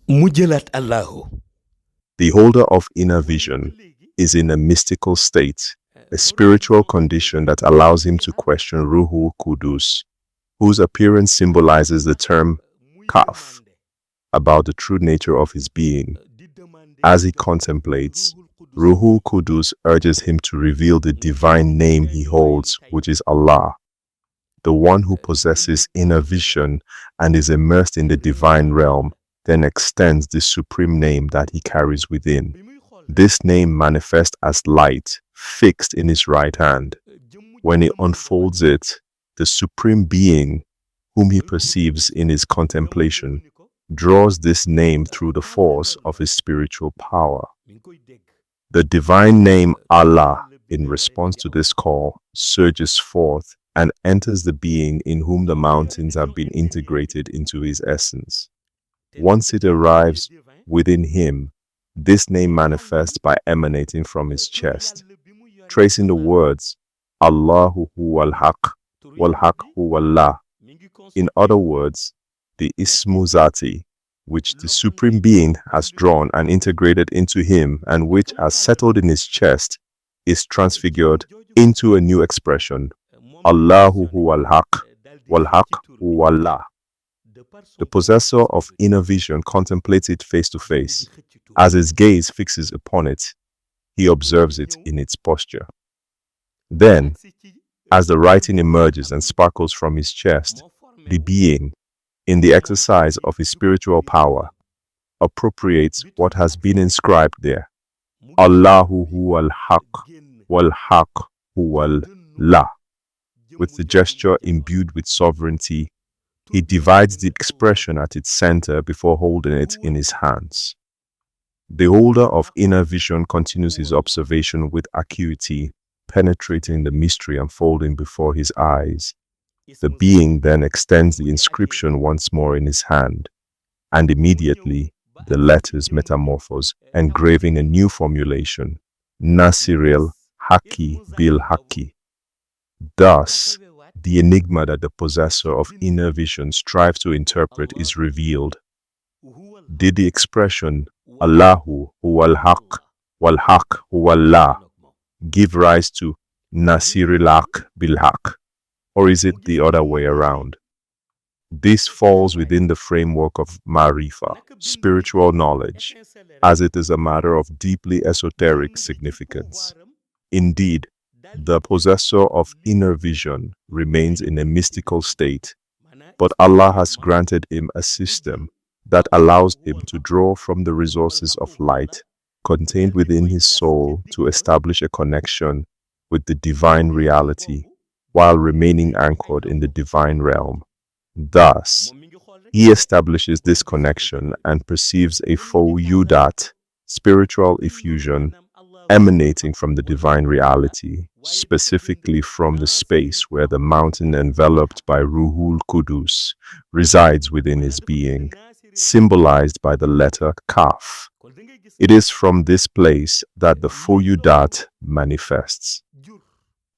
Mujalat Allahu. The holder of inner vision is in a mystical state, a spiritual condition that allows him to question Ruhul Qudus, whose appearance symbolizes the term kaf, about the true nature of his being. As he contemplates, Ruhul Qudus urges him to reveal the divine name he holds, which is Allah. The one who possesses inner vision and is immersed in the divine realm then extends the supreme name that he carries within. This name manifests as light, fixed in his right hand. When he unfolds it, the supreme being, whom he perceives in his contemplation, draws this name through the force of his spiritual power. The divine name Allah, in response to this call, surges forth and enters the being in whom the mountains have been integrated into his essence. Once it arrives within him, this name manifests by emanating from his chest, tracing the words Allahu huwal haq, wal haq huwallah. In other words, the Ismu Zati, which the Supreme Being has drawn and integrated into him and which has settled in his chest, is transfigured into a new expression, Allahu huwal haq, wal haq huwallah. The possessor of inner vision contemplates it face to face. As his gaze fixes upon it, he observes it in its posture. Then, as the writing emerges and sparkles from his chest, the being, in the exercise of his spiritual power, appropriates what has been inscribed there. Allahu huwal haq, wal haq huwal la. With the gesture imbued with sovereignty, he divides the expression at its center before holding it in his hands. The holder of inner vision continues his observation with acuity, penetrating the mystery unfolding before his eyes. The being then extends the inscription once more in his hand, and immediately the letters metamorphose, engraving a new formulation, Nasiril Haki Bil Haki. Thus, the enigma that the possessor of inner vision strives to interpret is revealed. Did the expression Allahu huwal haq, wal haq huwallah give rise to Nasiril Haq Bil Haq? Or is it the other way around? This falls within the framework of Marifa, spiritual knowledge, as it is a matter of deeply esoteric significance. Indeed, the possessor of inner vision remains in a mystical state, but Allah has granted him a system that allows him to draw from the resources of light contained within his soul to establish a connection with the divine reality, while remaining anchored in the divine realm. Thus, he establishes this connection and perceives a fawudat, spiritual effusion, emanating from the divine reality, specifically from the space where the mountain enveloped by Ruhul Qudus resides within his being, symbolized by the letter Kaf. It is from this place that the fawudat manifests.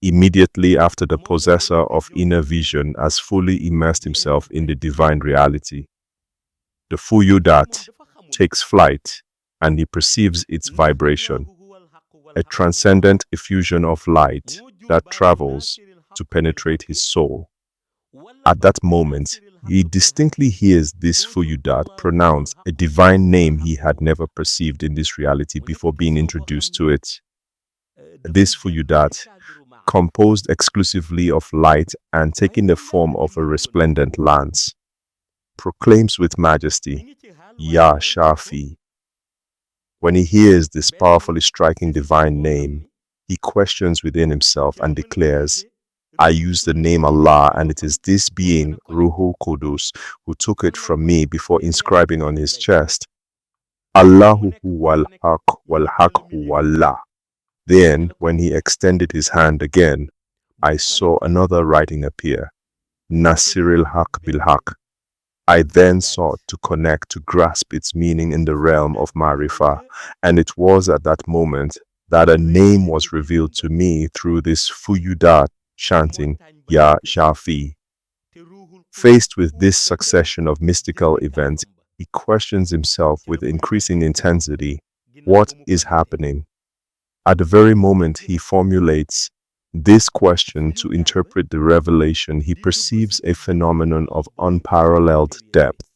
Immediately after the possessor of inner vision has fully immersed himself in the divine reality, the fawudat takes flight and he perceives its vibration, a transcendent effusion of light that travels to penetrate his soul. At that moment, he distinctly hears this fawudat pronounce a divine name he had never perceived in this reality before being introduced to it. This fawudat, composed exclusively of light and taking the form of a resplendent lance, proclaims with majesty, Ya Shafi. When he hears this powerfully striking divine name, he questions within himself and declares, I use the name Allah, and it is this being, Ruhul Qudus, who took it from me before inscribing on his chest, Allahu huwal haq wal haq huwallah. Then, when he extended his hand again, I saw another writing appear, Nasiril Haq Bil Haq. I then sought to connect to grasp its meaning in the realm of Marifa, and it was at that moment that a name was revealed to me through this fawudat chanting, Ya Shafi. Faced with this succession of mystical events, He questions himself with increasing intensity. What is happening? At the very moment he formulates this question to interpret the revelation, he perceives a phenomenon of unparalleled depth.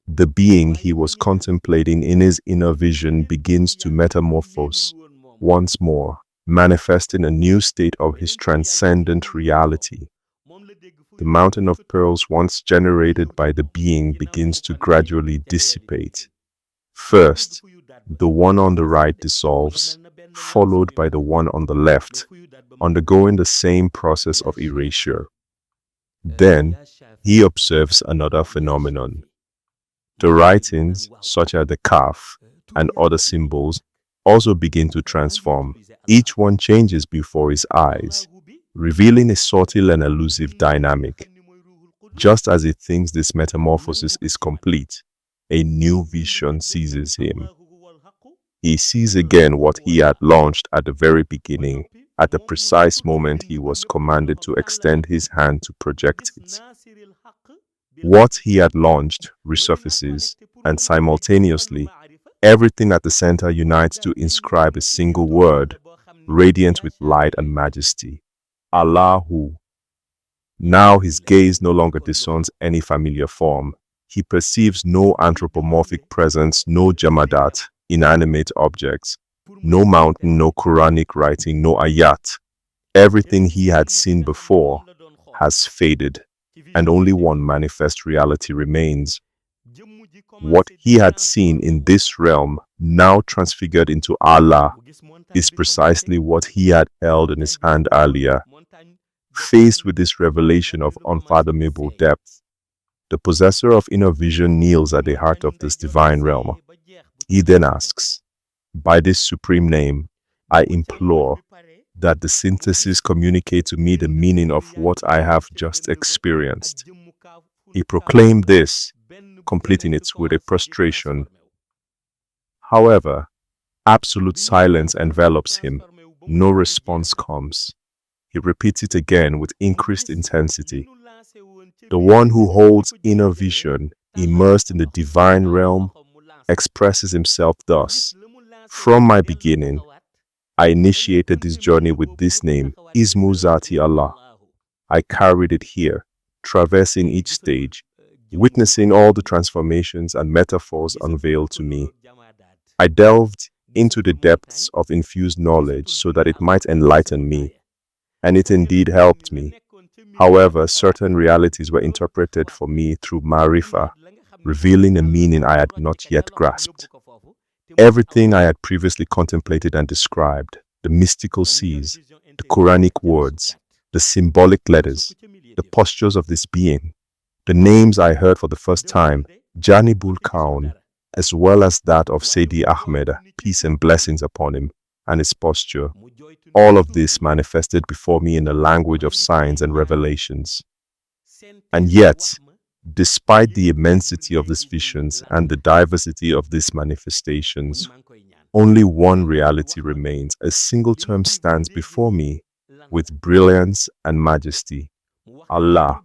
The being he was contemplating in his inner vision begins to metamorphose once more, manifesting a new state of his transcendent reality. The mountain of pearls once generated by the being begins to gradually dissipate. First, the one on the right dissolves, followed by the one on the left, undergoing the same process of erasure. Then, he observes another phenomenon. The writings, such as the kaf and other symbols, also begin to transform. Each one changes before his eyes, revealing a subtle and elusive dynamic. Just as he thinks this metamorphosis is complete, a new vision seizes him. He sees again what he had launched at the very beginning, at the precise moment he was commanded to extend his hand to project it. What he had launched resurfaces, and simultaneously, everything at the center unites to inscribe a single word, radiant with light and majesty. Allahu. Now his gaze no longer discerns any familiar form. He perceives no anthropomorphic presence, no jamadat, inanimate objects, no mountain, no Quranic writing, no ayat. Everything he had seen before has faded, and only one manifest reality remains. What he had seen in this realm, now transfigured into Allah, is precisely what he had held in his hand earlier. Faced with this revelation of unfathomable depth, the possessor of inner vision kneels at the heart of this divine realm. He then asks, "By this supreme name, I implore that the synthesis communicate to me the meaning of what I have just experienced." He proclaimed this, completing it with a prostration. However, absolute silence envelops him. No response comes. He repeats it again with increased intensity. The one who holds inner vision, immersed in the divine realm, expresses himself thus: "From my beginning, I initiated this journey with this name, Ismu Zati Allah. I carried it here, traversing each stage, witnessing all the transformations and metaphors unveiled to me. I delved into the depths of infused knowledge so that it might enlighten me, and it indeed helped me. However, certain realities were interpreted for me through Marifa, revealing a meaning I had not yet grasped. Everything I had previously contemplated and described, the mystical seas, the Quranic words, the symbolic letters, the postures of this being, the names I heard for the first time, Janibul Kaun, as well as that of Sayyidi Ahmed, peace and blessings upon him, and his posture. All of this manifested before me in the language of signs and revelations. And yet, despite the immensity of these visions and the diversity of these manifestations, only one reality remains. A single term stands before me with brilliance and majesty: Allah.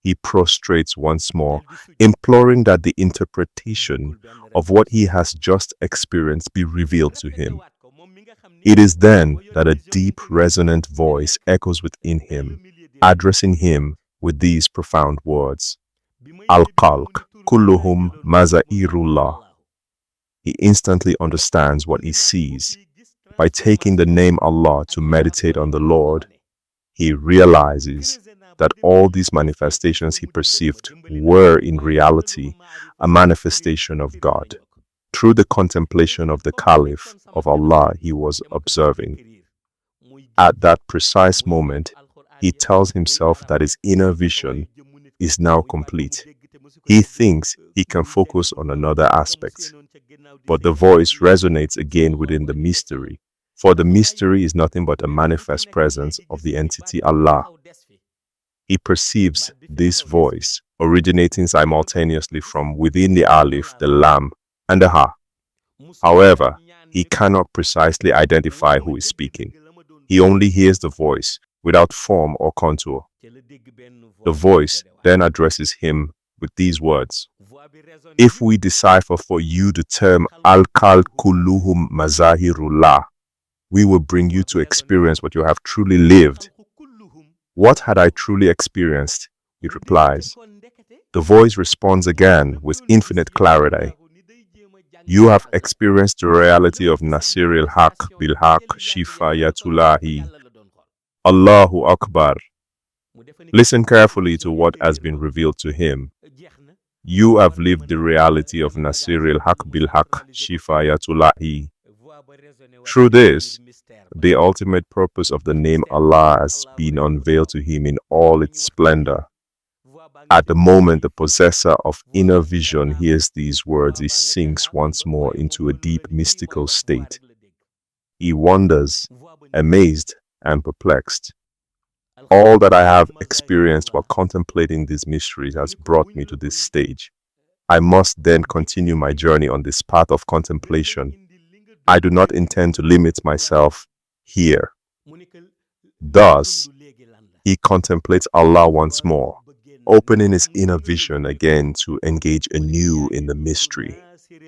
He prostrates once more, imploring that the interpretation of what he has just experienced be revealed to him. It is then that a deep, resonant voice echoes within him, addressing him with these profound words: Al-Khalq, kulluhum mazairullah. He instantly understands what he sees. By taking the name Allah to meditate on the Lord, he realizes that all these manifestations he perceived were in reality a manifestation of God. Through the contemplation of the Caliph of Allah he was observing. At that precise moment, he tells himself that his inner vision is now complete. He thinks he can focus on another aspect, but the voice resonates again within the mystery, for the mystery is nothing but a manifest presence of the entity Allah. He perceives this voice originating simultaneously from within the Alif, the Lam, and the Ha. However, he cannot precisely identify who is speaking. He only hears the voice without form or contour. The voice then addresses him with these words: If we decipher for you the term al-kal kulluhum mazahirullah, we will bring you to experience what you have truly lived. What had I truly experienced? He replies. The voice responds again with infinite clarity. You have experienced the reality of Nasir al-Haq bil-Haq Shifayatullahi. Allahu Akbar. Listen carefully to what has been revealed to him. You have lived the reality of Nasir al-Haq bil-Haq Shifayatullahi. Through this, the ultimate purpose of the name Allah has been unveiled to him in all its splendor. At the moment the possessor of inner vision hears these words, he sinks once more into a deep mystical state. He wonders, amazed and perplexed. All that I have experienced while contemplating these mysteries has brought me to this stage. I must then continue my journey on this path of contemplation. I do not intend to limit myself here. Thus, he contemplates Allah once more, opening his inner vision again to engage anew in the mystery.